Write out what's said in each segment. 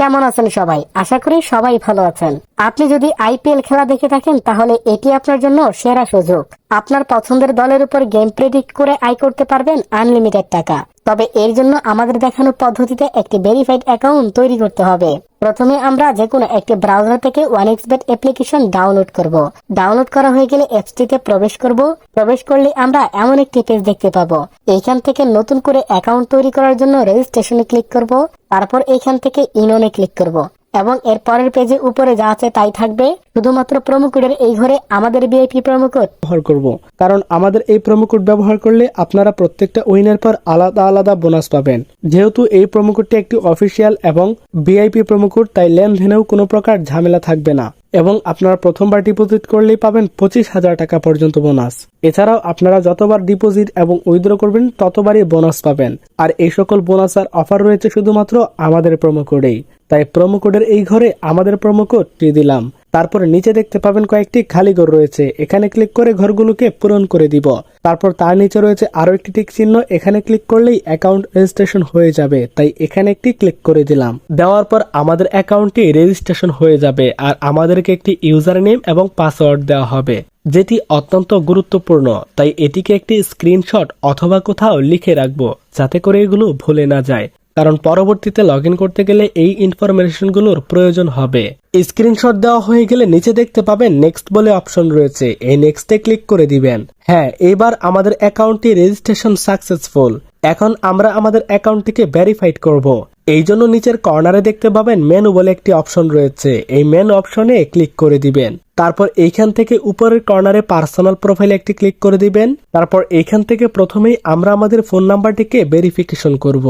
কেমন আছেন সবাই? আশা করি সবাই ভালো আছেন। আপনি যদি আইপিএল খেলা দেখে থাকেন তাহলে এটি আপনার জন্য সেরা সুযোগ। আপনার পছন্দের দলের উপর গেম প্রেডিক্ট করে আয় করতে পারবেন আনলিমিটেড টাকা। তবে এর জন্য আমাদের দেখানো পদ্ধতিতে একটি ভেরিফাইড অ্যাকাউন্ট তৈরি করতে হবে। প্রথমে আমরা যে কোনো একটি ব্রাউজার থেকে 1xBet অ্যাপ্লিকেশন ডাউনলোড করব। ডাউনলোড করা হয়ে গেলে অ্যাপসটিতে প্রবেশ করব। প্রবেশ করলে আমরা এমন একটি পেজ দেখতে পাবো। এইখান থেকে নতুন করে অ্যাকাউন্ট তৈরি করার জন্য রেজিস্ট্রেশনে ক্লিক করব। তারপর এইখান থেকে ইননে ক্লিক করব এবং এর পরের পেজে উপরে যা আছে তাই থাকবে। শুধুমাত্র প্রোমো কোডের এই ঘরে আমাদের ভিআইপি প্রোমো কোড ব্যবহার করব, কারণ আমাদের এই প্রোমো কোড ব্যবহার করলে আপনারা প্রত্যেকটা উইনের পর আলাদা আলাদা বোনাস পাবেন। যেহেতু এই প্রোমো কোডটি একটি অফিসিয়াল এবং ভিআইপি প্রোমো কোড, তাই লেনদেনেও কোনো প্রকার ঝামেলা থাকবে না এবং আপনারা প্রথমবার ডিপোজিট করলেই পাবেন 25,000 টাকা পর্যন্ত বোনাস। এছাড়াও আপনারা যতবার ডিপোজিট এবং উইথড্র করবেন ততবারই বোনাস পাবেন। আর এই সকল বোনাস আর অফার রয়েছে শুধুমাত্র আমাদের প্রোমো কোডেই। তাই প্রোমো কোডের এই ঘরে আমাদের প্রোমো কোডটি দিলাম। তারপরে নিচে দেখতে পাবেন কয়েকটি খালি ঘর রয়েছে, এখানে ক্লিক করে ঘরগুলোকে পূরণ করে দিব। তারপর তার নিচে রয়েছে আরো একটি টিক চিহ্ন, এখানে ক্লিক করলেই অ্যাকাউন্ট রেজিস্ট্রেশন হয়ে যাবে, তাই এখানে একটি ক্লিক করে দিলাম। দেওয়ার পর আমাদের অ্যাকাউন্টটি রেজিস্ট্রেশন হয়ে যাবে আর আমাদেরকে একটি ইউজার নেম এবং পাসওয়ার্ড দেওয়া হবে, যেটি অত্যন্ত গুরুত্বপূর্ণ। তাই এটিকে একটি স্ক্রিনশট অথবা কোথাও লিখে রাখবো যাতে করে এগুলো ভুলে না যায়, কারণ পরবর্তীতে লগ ইন করতে গেলে এই ইনফরমেশনগুলোর প্রয়োজন হবে। স্ক্রিনশট দেওয়া হয়ে গেলে নিচে দেখতে পাবেন নেক্সট বলে অপশন রয়েছে, এই নেক্সটে ক্লিক করে দিবেন। হ্যাঁ, এবার আমাদের অ্যাকাউন্টটি রেজিস্ট্রেশন সাকসেসফুল। এখন আমরা আমাদের অ্যাকাউন্টটিকে ভেরিফাইড করব। এই জন্য নিচের কর্নারে দেখতে পাবেন মেনু বলে একটি অপশন রয়েছে, এই মেনু অপশনে ক্লিক করে দিবেন। তারপর এইখান থেকে উপরের কর্নারে পার্সোনাল প্রোফাইলে একটি ক্লিক করে দিবেন। তারপর এইখান থেকে প্রথমেই আমরা আমাদের ফোন নাম্বারটিকে ভেরিফিকেশন করব।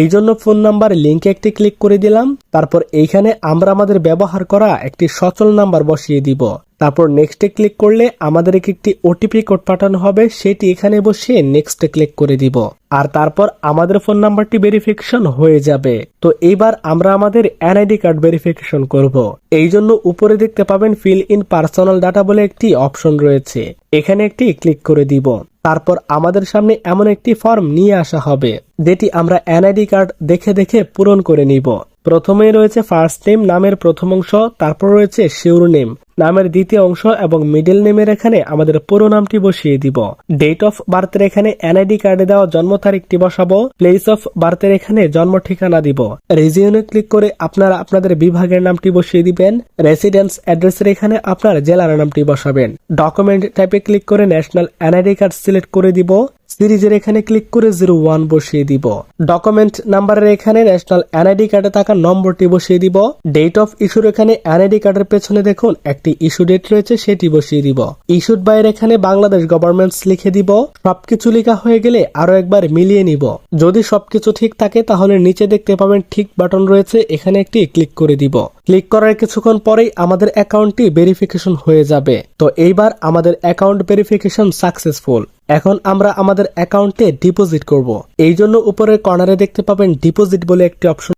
এই জন্য ফোন নাম্বার লিঙ্কে একটি ক্লিক করে দিলাম। তারপর এইখানে আমরা আমাদের ব্যবহার করা একটি সচল নাম্বার বসিয়ে দিব। তারপর নেক্সটে ক্লিক করলে আমাদেরকে একটি ওটিপি কোড পাঠানো হবে, সেটি এখানে বসিয়ে নেক্সটে ক্লিক করে দিব। আর তারপর আমাদের ফোন নাম্বারটি ভেরিফিকেশন হয়ে যাবে। তো এইবার আমরা আমাদের এনআইডি কার্ড ভেরিফিকেশন করব। এই জন্য উপরে দেখতে পাবেন ফিল ইন পার্সোনাল ডাটা বলে একটি অপশন রয়েছে, এখানে একটি ক্লিক করে দিব। তারপর আমাদের সামনে এমন একটি ফর্ম নিয়ে আসা হবে, যেটি আমরা এনআইডি কার্ড দেখে দেখে পূরণ করে নিব। প্রথমেই রয়েছে ফার্স্ট নেম নামের প্রথম অংশ, তারপর রয়েছে শিওর নেম নামের দ্বিতীয় অংশ এবং মিডল নেমের এখানে আমাদের পুরো নামটি বসিয়ে দিব। ডেট অফ বার্থের এখানে এনআইডি কার্ডে দেওয়া জন্ম তারিখটি বসাবো। প্লেস অফ বার্থের এখানে জন্ম ঠিকানা দিব। রিজিয়নে ক্লিক করে আপনারা আপনাদের বিভাগের নামটি বসিয়ে দিবেন। রেসিডেন্স অ্যাড্রেসের এখানে আপনার জেলার নামটি বসাবেন। ডকুমেন্ট টাইপে ক্লিক করে ন্যাশনাল এনআইডি কার্ড সিলেক্ট করে দিব। সিরিজের এখানে ক্লিক করে 01 বসিয়ে দিব। ডকুমেন্ট নাম্বারের এখানে ন্যাশনাল এনআইডি কার্ডে থাকা নম্বরটি বসিয়ে দিব। ডেট অফ ইস্যুর এখানে এনআইডি কার্ডের পেছনে দেখুন একটি ইস্যু ডেট রয়েছে, সেটি বসিয়ে দিব। ইস্যুড বাইয়ের এখানে বাংলাদেশ গভর্নমেন্টস লিখে দিব। সবকিছু লেখা হয়ে গেলে আরো একবার মিলিয়ে নিব। যদি সবকিছু ঠিক থাকে তাহলে নিচে দেখতে পাবেন ঠিক বাটন রয়েছে, এখানে একটি ক্লিক করে দিব। ক্লিক করার কিছুক্ষণ পরেই আমাদের অ্যাকাউন্টটি ভেরিফিকেশন হয়ে যাবে। তো এইবার আমাদের অ্যাকাউন্ট ভেরিফিকেশন সাকসেসফুল। এখন আমরা আমাদের অ্যাকাউন্টে ডিপোজিট করব। এই জন্য উপরের কর্নারে দেখতে পাবেন ডিপোজিট বলে একটি অপশন